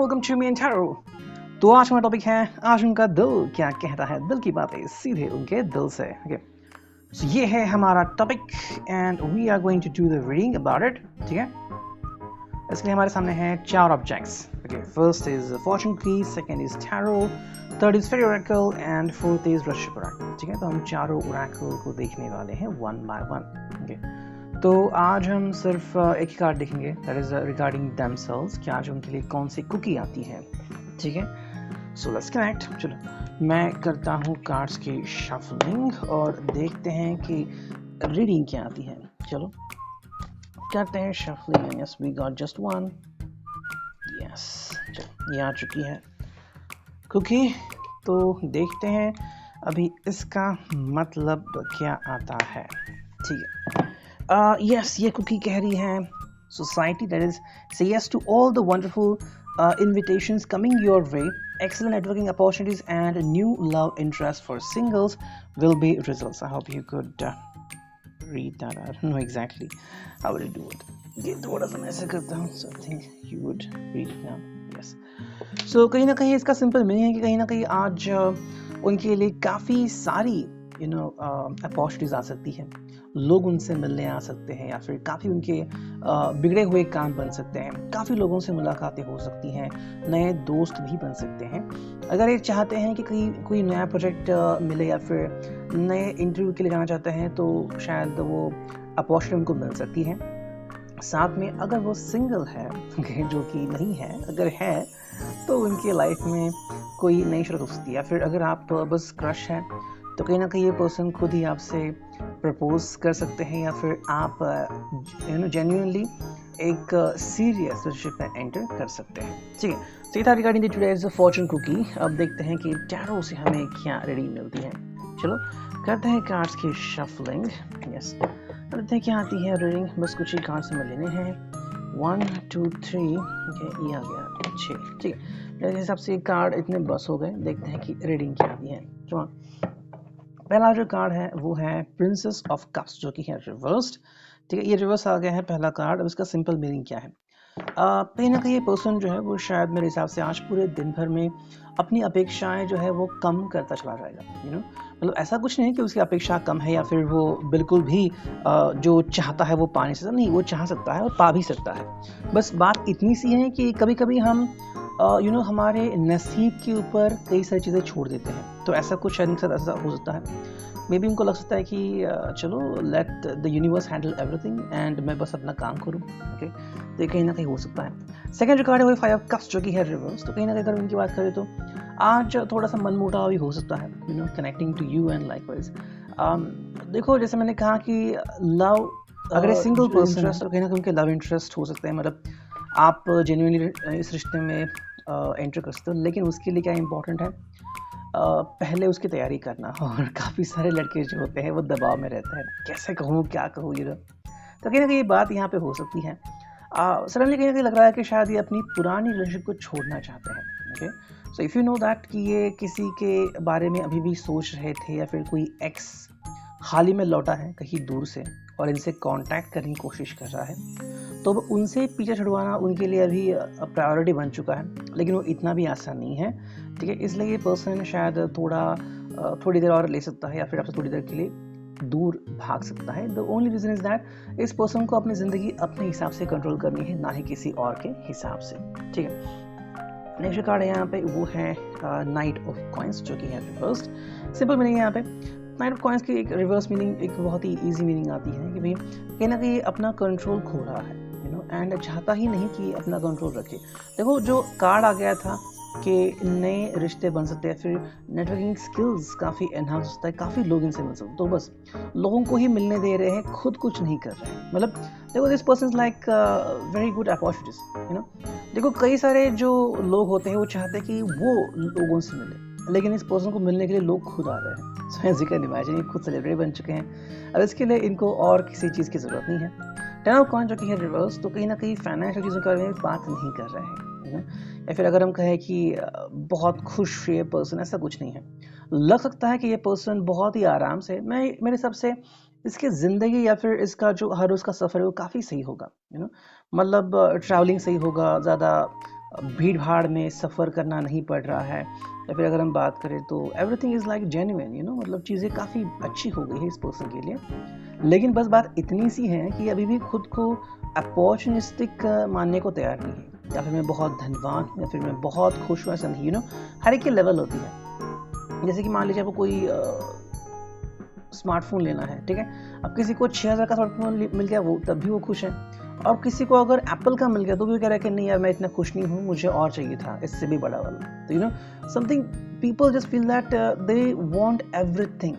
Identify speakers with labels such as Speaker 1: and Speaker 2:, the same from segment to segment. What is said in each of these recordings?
Speaker 1: Welcome to me and tarot. तो आज हमारा टॉपिक है आज उनका दिल क्या कहता है, दिल की बातें सीधे उनके दिल से। ओके, सो ये है हमारा topic and we are going to do the reading about it. ठीक है, इसलिए हमारे सामने है चार objects. Okay, first is fortune key, second is tarot, third is fairy oracle and fourth is वृश्चिक ओरेकल। ठीक है, तो हम चारों ओरेकल को देखने वाले हैं वन बाय वन। ओके, तो आज हम सिर्फ एक ही कार्ड देखेंगे, दैट इज रिगार्डिंग देमसेल्व्स, कि आज उनके लिए कौन सी कुकी आती है। ठीक है, सो लेट्स कनेक्ट। चलो मैं करता हूँ कार्ड्स की शफलिंग और देखते हैं कि रीडिंग क्या आती है। चलो करते हैं shuffling. Yes, we got just one. Yes, चलो ये आ चुकी है कुकी। तो देखते हैं अभी इसका मतलब क्या आता है। ठीक है, yes, ये कुकी कह रही है society, that is, say yes to all the wonderful invitations coming your way. Excellent networking opportunities and new love interest for singles will be results. I hope you could read that. I don't know exactly how will I do it. ये थोड़ा सा मैं ऐसे करता हूँ, so I think you would read it now. Yes. So कहीं ना कहीं इसका सिंपल मीनिंग है कि कहीं ना कहीं आज उनके लिए काफ़ी सारी अपॉर्चुनिटीज आ सकती है। लोग उनसे मिलने आ सकते हैं या फिर काफ़ी उनके बिगड़े हुए काम बन सकते हैं। काफ़ी लोगों से मुलाकातें हो सकती हैं, नए दोस्त भी बन सकते हैं। अगर ये चाहते हैं कि कोई नया प्रोजेक्ट मिले या फिर नए इंटरव्यू के लिए जाना चाहते हैं तो शायद वो अपॉर्चुनिटी उनको मिल सकती है। साथ में अगर वो सिंगल है, जो कि नहीं है, अगर है तो उनकी लाइफ में कोई नई शुरुआत हो सकती है। या फिर अगर आप बस क्रश है तो कहीं ना कहीं ये पर्सन खुद ही आपसे प्रपोज कर सकते हैं या फिर आप जेन्युइनली एक सीरियस रिलेशनशिप में एंटर कर सकते हैं। ठीक है, तो ये था regarding the today's fortune cookie. अब देखते हैं कि टैरो से हमें क्या रीडिंग मिलती है। चलो करते हैं कार्ड्स की शफलिंग। यस, देखते हैं क्या आती है रीडिंग। बस कुछ ही कार्ड्स हमें लेने हैं। 1 2 3। ये आ गया 6। ठीक है, मेरे हिसाब से कार्ड इतने बस हो गए। देखते हैं कि रीडिंग क्या आती है। चलो, पहला जो कार्ड है वो है प्रिंसेस ऑफ कप्स, जो कि है रिवर्स्ड। ठीक है, ये रिवर्स आ गया है पहला कार्ड। अब इसका सिंपल मीनिंग क्या है? कहीं ना कहीं ये पर्सन जो है वो शायद मेरे हिसाब से आज पूरे दिन भर में अपनी अपेक्षाएं जो है वो कम करता चला जाएगा। मतलब ऐसा कुछ नहीं कि उसकी अपेक्षा कम है या फिर वो बिल्कुल भी जो चाहता है वो पा नहीं सकता। नहीं, वो चाह सकता है और पा भी सकता है। बस बात इतनी सी है कि कभी कभी हम हमारे नसीब के ऊपर कई सारी चीज़ें छोड़ देते हैं। तो ऐसा कुछ शायद इनके साथ ऐसा हो सकता है। मे बी उनको लग सकता है कि चलो let the universe handle everything and मैं बस अपना काम करूँ। ओके, तो ये कहीं ना कहीं हो सकता है। सेकंड रिकॉर्ड है वो 5 ऑफ कप्स, जो कि है रिवर्स। तो कहीं ना कहीं अगर उनकी बात करें तो आज थोड़ा सा मनमुटाव भी हो सकता है, connecting to you and likewise. देखो, जैसे मैंने कहा कि लव, अगर एक सिंगल पर्सन है तो कहीं ना कहीं उनके लव इंटरेस्ट हो सकते हैं। मतलब आप जेन्युइनली इस रिश्ते में एंटर कर सकते हो, लेकिन उसके लिए क्या इंपॉर्टेंट है, पहले उसकी तैयारी करना। और काफ़ी सारे लड़के जो होते हैं वो दबाव में रहते हैं, कैसे कहूँ क्या कहूँ तो कहीं ना कहीं ये बात यहाँ पे हो सकती है। सडनली कहीं ना कहीं लग रहा है कि शायद ये अपनी पुरानी रिलेशनशिप को छोड़ना चाहते हैं। Okay, so if you know that कि ये किसी के बारे में अभी भी सोच रहे थे या फिर कोई एक्स हाल ही में लौटा है कहीं दूर से और इनसे कांटेक्ट करने की कोशिश कर रहा है, तो उनसे पीछे छुड़वाना उनके लिए अभी प्रायोरिटी बन चुका है। लेकिन वो इतना भी आसान नहीं है। ठीक है, इसलिए ये पर्सन शायद थोड़ी देर और ले सकता है या फिर आपसे थोड़ी देर के लिए दूर भाग सकता है। The only reason is that इस पर्सन को अपनी ज़िंदगी अपने हिसाब से कंट्रोल करनी है, ना ही किसी और के हिसाब से। ठीक है, नेक्स्ट कार्ड है यहाँ पे वो है नाइट ऑफ कॉइंस, जो कि है रिवर्स्ड। सिंपल मीनिंग है यहाँ पे नाइट ऑफ कॉइंस की एक रिवर्स मीनिंग, एक बहुत ही इजी मीनिंग आती है कि भाई कहीं ना कहीं अपना कंट्रोल खो रहा है एंड चाहता ही नहीं कि अपना कंट्रोल रखे। देखो, जो कार्ड आ गया था कि नए रिश्ते बन सकते हैं, फिर नेटवर्किंग स्किल्स काफ़ी एनहांस होता है, काफ़ी लोग इनसे मिल सकते हैं। तो बस लोगों को ही मिलने दे रहे हैं, खुद कुछ नहीं कर रहे हैं। मतलब देखो, this person like very good opportunities. देखो, कई सारे जो लोग होते हैं वो चाहते हैं कि वो लोगों से मिले, लेकिन इस पर्सन को मिलने के लिए लोग खुद आ रहे हैं। So as you can imagine, खुद सेलिब्रिटी बन चुके हैं। अब इसके लिए इनको और किसी चीज़ की ज़रूरत नहीं है। 10 ऑफ कॉइंस, जो कि है रिवर्स, तो कहीं ना कहीं फाइनेंशियल चीज़ों के बारे में बात नहीं कर रहे हैं। या फिर अगर हम कहें कि बहुत खुश ये पर्सन, ऐसा कुछ नहीं है। लग सकता है कि ये पर्सन बहुत ही आराम से, मेरे हिसाब से इसकी ज़िंदगी या फिर इसका जो हर रोज़ का सफ़र है वो काफ़ी सही होगा। मतलब ट्रैवलिंग सही होगा, ज़्यादा भीड़ भाड़ में सफ़र करना नहीं पड़ रहा है, या फिर अगर हम बात करें तो everything is like genuine, you know, मतलब चीज़ें काफ़ी अच्छी हो गई है इस पर्सन के लिए। लेकिन बस बात इतनी सी है कि अभी भी खुद को अपॉर्चुनिस्टिक मानने को तैयार नहीं है, या फिर मैं बहुत धनवान हूँ, या फिर मैं बहुत खुश हूँ, ऐसा नहीं, यू नो। हर एक की लेवल होती है। जैसे कि मान लीजिए आपको कोई स्मार्टफोन लेना है, ठीक है। अब किसी को 6000 का स्मार्टफोन मिल गया, वो तब भी वो खुश है। और किसी को अगर एप्पल का मिल गया तो भी कह रहा है कि नहीं यार, मैं इतना खुश नहीं हूँ, मुझे और चाहिए था इससे भी बड़ा वाला। तो you know something, people just feel that they want everything.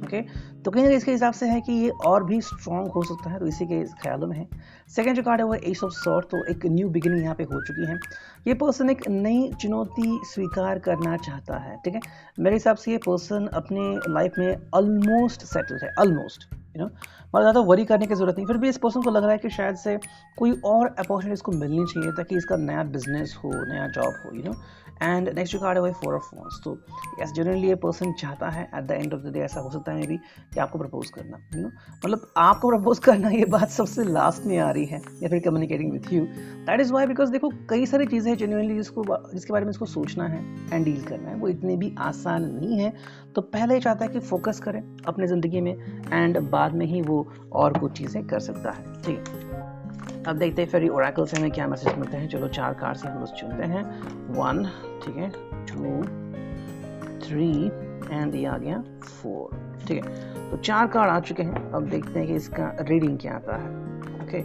Speaker 1: Okay, तो कहीं ना कहीं इसके हिसाब से है कि ये और भी स्ट्रॉन्ग हो सकता है, तो इसी के ख्यालों में है। सेकंड जो कार्ड है वो एस ऑफ सॉर्ड, तो एक न्यू बिगिनिंग यहाँ पे हो चुकी है। ये पर्सन एक नई चुनौती स्वीकार करना चाहता है, ठीक है। मेरे हिसाब से ये पर्सन अपने लाइफ में ऑलमोस्ट सेटल्ड है, ऑलमोस्ट, यू नो, मतलब ज़्यादा वरी करने की जरूरत नहीं। फिर भी इस पर्सन को लग रहा है कि शायद से कोई और अपॉर्चुनिटी इसको मिलनी चाहिए ताकि इसका नया बिजनेस हो, नया जॉब हो, यू नो। एंड नेक्स्ट जो कार्ड है वो 4 ऑफ वांड्स, तो यस, जनरली ये पर्सन चाहता है at the end of the day, ऐसा हो सकता है मे बी, कि आपको प्रपोज करना, यू नो, मतलब आपको प्रपोज करना, ये बात सबसे लास्ट में आ रही है, या फिर communicating with you. That is why, because देखो कई सारी चीज़ें हैं जेन्युइनली जिसके बारे में इसको सोचना है एंड डील करना है, वो इतनी भी आसान नहीं है। तो पहले ही चाहता है कि फोकस करें अपनी ज़िंदगी में, एंड बाद में ही वो और कुछ चीज़ें कर सकता है, ठीक है। अब देखते हैं फेरी ओरेकल से हमें क्या मैसेज मिलते हैं। चलो 4 कार्ड से हम लोग चुनते हैं। 1, ठीक है, 2, 3 एंड ये आ गया 4, ठीक है। तो 4 कार्ड आ चुके हैं। अब देखते हैं कि इसका रीडिंग क्या आता है। ओके,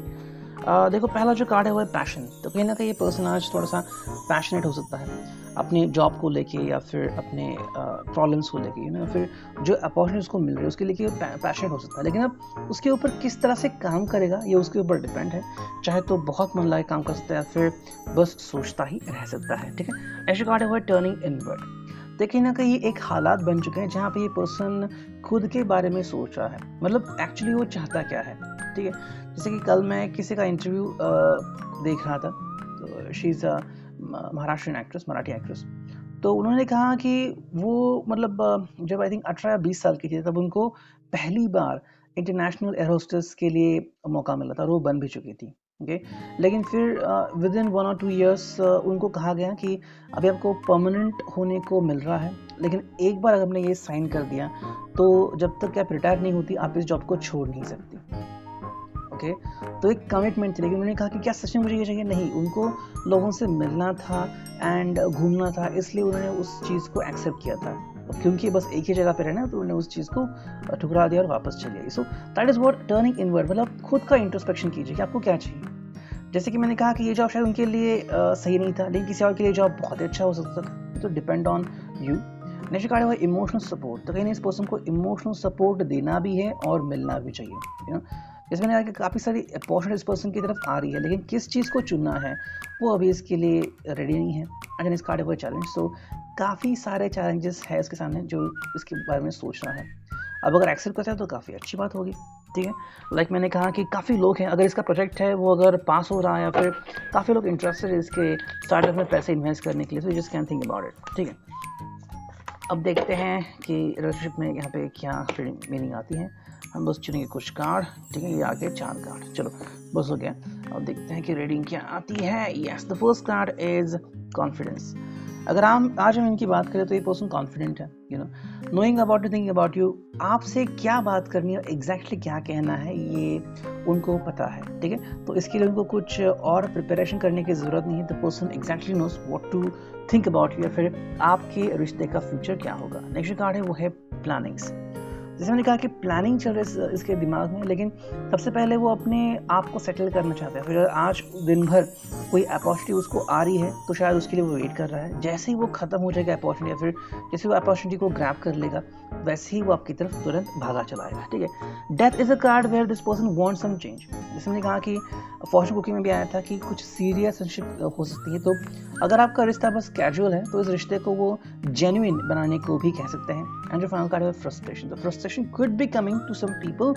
Speaker 1: देखो पहला जो कार्ड है वो है पैशन। तो कहीं ना कहीं ये पर्सन आज थोड़ा सा पैशनेट हो सकता है अपने जॉब को लेके, या फिर अपने प्रॉब्लम्स को लेके, यू नो, फिर जो अपॉर्चुनिटीज को मिल रही है उसके लेके पैशनेट हो सकता है। लेकिन अब उसके ऊपर किस तरह से काम करेगा ये उसके ऊपर डिपेंड है। चाहे तो बहुत मन लगे काम कर सकता है, या फिर बस सोचता ही रह सकता है, ठीक है। ऐसे कार्ड है वो है टर्निंग इनवर्ड। देखिए ना कहीं एक हालात बन चुके हैं जहाँ पे ये पर्सन खुद के बारे में सोच रहा है, मतलब एक्चुअली वो चाहता क्या है, ठीक है। जैसे कि कल मैं किसी का इंटरव्यू देख रहा था, तो she is Maharashtrian actress, Marathi actress. तो उन्होंने कहा कि वो मतलब जब आई थिंक 18-20 साल की थी तब उनको पहली बार इंटरनेशनल एयर होस्टेस के लिए मौका मिला था, और वो बन भी चुकी थी। ओके, लेकिन फिर विद इन 1 और 2 ईयर्स उनको कहा गया कि अभी आपको परमानेंट होने को मिल रहा है, लेकिन एक बार अगर हमने ये साइन कर दिया तो जब तक आप रिटायर नहीं होती आप इस जॉब को छोड़ नहीं सकती। ओके, तो एक कमिटमेंट थी। लेकिन उन्होंने कहा कि क्या सच में मुझे ये चाहिए? नहीं, उनको लोगों से मिलना था एंड घूमना था, इसलिए उन्होंने उस चीज़ को एक्सेप्ट किया था। क्योंकि बस एक ही जगह पे रहना, तो उन्होंने उस चीज़ को ठुकरा दिया और वापस चली आई। So that is what turning inward, मतलब खुद का इंट्रोस्पेक्शन कीजिए कि आपको क्या चाहिए। जैसे कि मैंने कहा कि ये जॉब शायद उनके लिए सही नहीं था, लेकिन किसी और के लिए जॉब बहुत ही अच्छा हो सकता था। तो depend on you. Next card है इमोशनल सपोर्ट। तो कहीं इस पर्सन को इमोशनल सपोर्ट देना भी है और मिलना भी चाहिए, यू नो। जैसे मैंने कहा कि काफ़ी सारी अपॉर्चुनिटी इस पर्सन की तरफ आ रही है, लेकिन किस चीज़ को चुनना है वो अभी इसके लिए रेडी नहीं है। एंड इस कार्ड है वो चैलेंज। सो काफ़ी सारे चैलेंजेस है इसके सामने जो इसके बारे में सोचना है। अब अगर एक्सेप्ट करता है तो काफ़ी अच्छी बात होगी, ठीक है। लाइक मैंने कहा कि काफ़ी लोग हैं, अगर इसका प्रोजेक्ट है वो अगर पास हो रहा है, या फिर काफ़ी लोग इंटरेस्टेड है इसके स्टार्टअप में पैसे इन्वेस्ट करने के लिए, तो just can think about it, ठीक है। अब देखते हैं कि रिलेशनशिप में यहाँ पे क्या मीनिंग आती है। हम बस चुनेंगे कुछ कार्ड, ठीक है। ये आगे 4 कार्ड, चलो बस हो गया। अब देखते हैं कि रीडिंग क्या आती है। Yes, the first card is confidence. अगर आज हम इनकी बात करें तो ये पर्सन कॉन्फिडेंट है, you know, knowing about you, thinking about you. आपसे क्या बात करनी है, एग्जैक्टली क्या कहना है, ये उनको पता है, ठीक है। तो इसके लिए उनको कुछ और प्रिपरेशन करने की ज़रूरत नहीं है। The person exactly knows what to think about you, या फिर आपके रिश्ते का फ्यूचर क्या होगा। नेक्स्ट कार्ड है वो है प्लानिंग्स। जैसे मैंने कहा कि प्लानिंग चल रही है इसके दिमाग में, लेकिन सबसे पहले वो अपने आप को सेटल करना चाहता है। फिर आज दिन भर कोई अपॉर्चुनिटी उसको आ रही है तो शायद उसके लिए वो वेट कर रहा है। जैसे ही वो खत्म हो जाएगा अपॉर्चुनिटी, या फिर जैसे वो अपॉर्चुनिटी को ग्रैब कर लेगा, वैसे ही वो आपकी तरफ तुरंत भागा चलाएगा, ठीक है। Death is a card where this person wants some change. जैसे मैंने कहा कि फॉर्चून कुकिंग में भी आया था कि कुछ सीरियस रिलेशनशिप हो सकती है। तो अगर आपका रिश्ता बस कैजुअल है तो इस रिश्ते को वो जेन्युइन बनाने को भी कह सकते हैं। एंड जो फाइनल कार्ड है फ्रस्ट्रेशन। तो frustration could be coming to some people.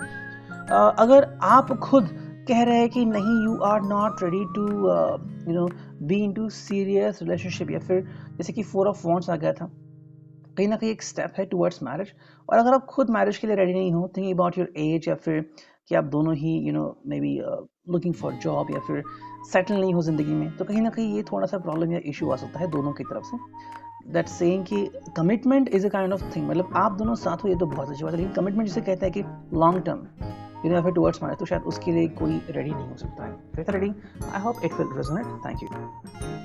Speaker 1: अगर आप खुद कह रहे हैं कि नहीं, you are not ready to you know be into serious relationship, या फिर जैसे कि 4 ऑफ वांड्स आ गया था, कहीं ना कहीं एक स्टेप है टुवर्ड्स मैरिज। और अगर आप खुद मैरिज के लिए रेडी नहीं हो, थिंकिंग अबाउट योर एज, या फिर कि आप दोनों ही may be looking for job या फिर सेटल नहीं हो ज़िंदगी में, तो कहीं ना कहीं ये थोड़ा सा प्रॉब्लम या इशू आ सकता है दोनों की तरफ से। दैट सेइंग कि commitment is a kind of thing, मतलब आप दोनों साथ हो ये तो बहुत अच्छी बात है, लेकिन कमिटमेंट जिसे कहते हैं कि लॉन्ग टर्म फिर टुवर्ड्स मैरिज, तो शायद उसके लिए कोई रेडी नहीं हो सकता है। फिर reading, I hope it will resonate. Thank you.